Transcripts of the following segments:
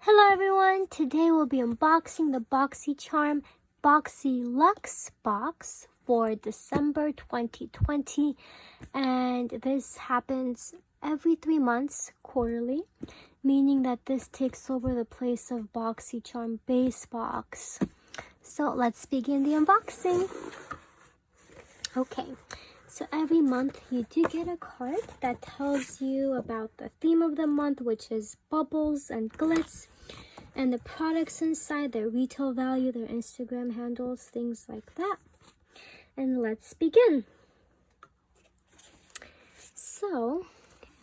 Hello everyone, today we'll be unboxing the Boxycharm BOXYLUXE box for December 2020, and this happens every 3 months quarterly, meaning that this takes over the place of Boxycharm base box. So let's begin the unboxing. Okay, so every month you do get a card that tells you about the theme of the month, which is bubbles and glitz, and the products inside, their retail value, their Instagram handles, things like that. And let's begin. So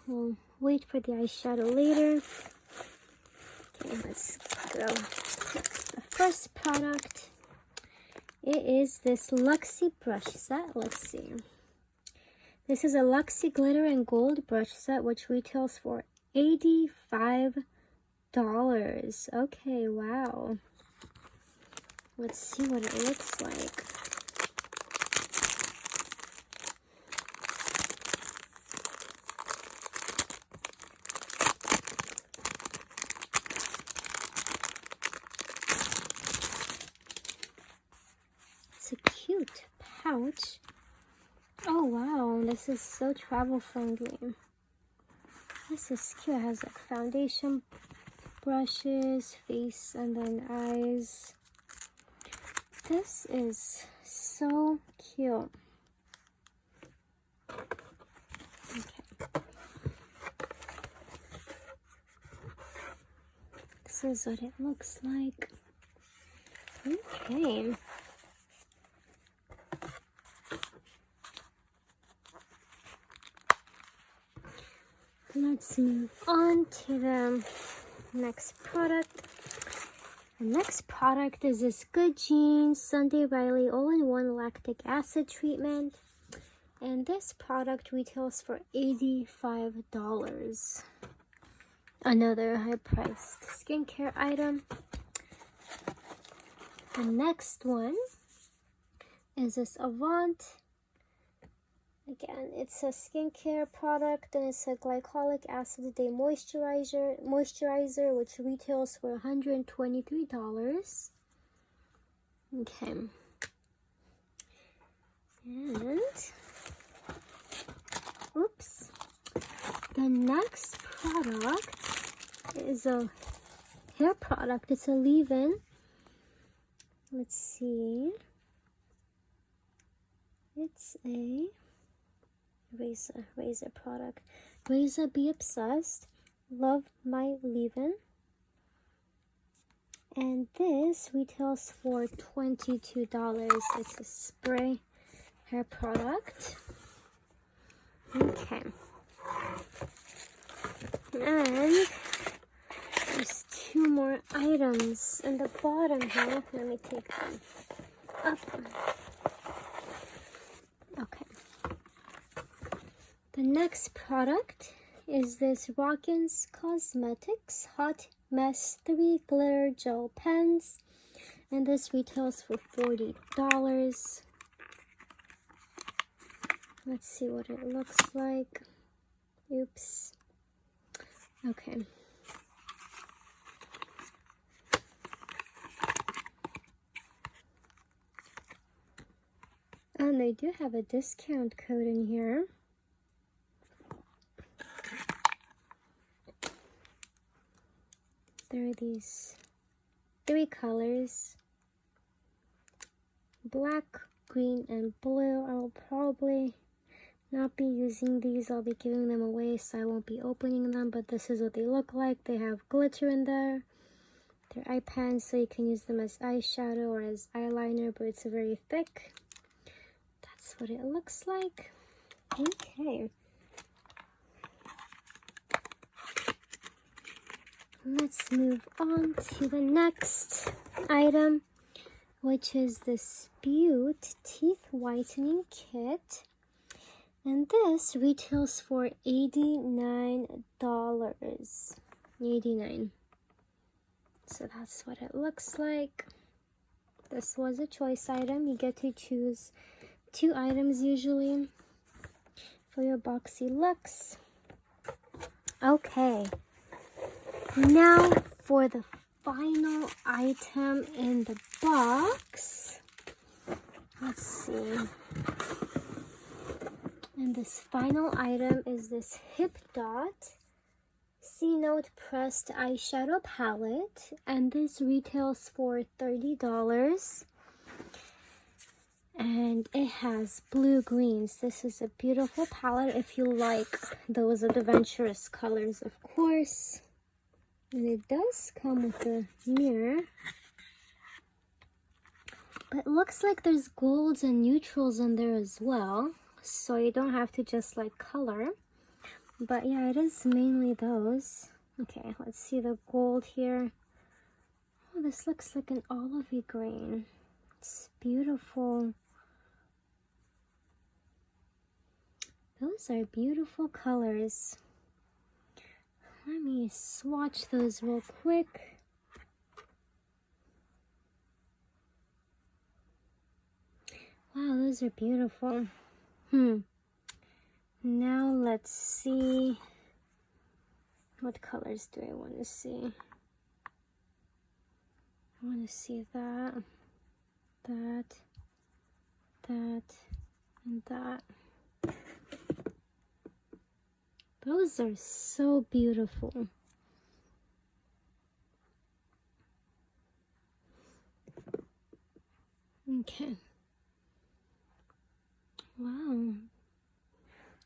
we'll wait for the eyeshadow later. Okay, let's go. The first product, it is this Luxy Brush Set. Let's see. This is a Luxy glitter and gold brush set, which retails for $85. Okay, wow. Let's see what it looks like. It's a cute pouch. Oh wow, this is so travel friendly. This is cute. It has like foundation brushes, face, and then eyes. This is so cute. Okay. This is what it looks like. Okay. Let's move on to the next product. The next product is this Good Genes Sunday Riley all-in-one lactic acid treatment, and this product retails for $85. Another high-priced skincare item. The next one is this Avant. Again, it's a skincare product, and it's a glycolic acid a day moisturizer, which retails for $123. Okay. And oops. The next product is a hair product. It's a Leavein. Let's see. It's a razor product. Razor Be Obsessed. Love My Leavein. And this retails for $22. It's a spray hair product. Okay. And there's 2 more items in the bottom here. Let me take them up. Okay. The next product is this Watkins Cosmetics Hot Mess 3 Glitter Gel Pens, and this retails for $40. Let's see what it looks like. Oops. Okay. And they do have a discount code in here. There are these 3 colors, black, green, and blue. I will probably not be using these. I'll be giving them away, so I won't be opening them, but this is what they look like. They have glitter in there. They're eye pens, so you can use them as eyeshadow or as eyeliner, but it's very thick. That's what it looks like. Okay. Let's move on to the next item, which is the Stu Teeth Whitening Kit. And this retails for $89. $89. So that's what it looks like. This was a choice item. You get to choose 2 items usually for your BOXYLUXE. Okay. Now for the final item in the box. Let's see. And this final item is this Hip Dot C-Note Pressed Eyeshadow Palette. And this retails for $30. And it has blue greens. This is a beautiful palette if you like those adventurous colors, of course. And it does come with a mirror. But it looks like there's golds and neutrals in there as well. So you don't have to just like color. But yeah, it is mainly those. Okay, let's see the gold here. Oh, this looks like an olivey green. It's beautiful. Those are beautiful colors. Let me swatch those real quick. Wow, those are beautiful. Now let's see. What colors do I want to see? I want to see that, and that. Those are so beautiful. Okay. Wow.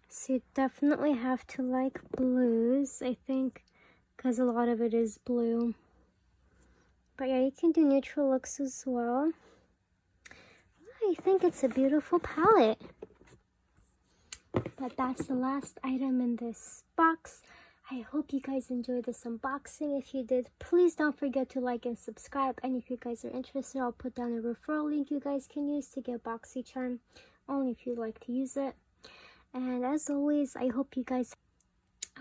So you definitely have to like blues, I think, because a lot of it is blue. But yeah, you can do neutral looks as well. I think it's a beautiful palette. But that's the last item in this box. I hope you guys enjoyed this unboxing. If you did, please don't forget to like and subscribe. And if you guys are interested, I'll put down a referral link you guys can use to get Boxycharm, only if you'd like to use it. And as always, I hope you guys...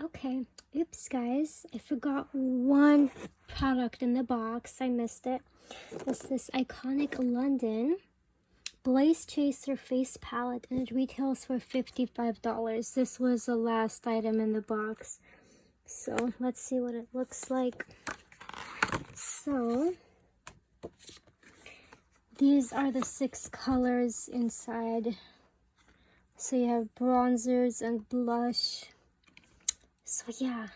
Okay, oops guys, I forgot one product in the box. I missed it. It's this iconic London Blaze Chaser face palette, and it retails for $55. This was the last item in the box. So let's see what it looks like. So these are the 6 colors inside. So you have bronzers and blush. So yeah,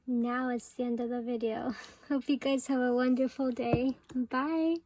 now it's the end of the video. Hope you guys have a wonderful day. Bye.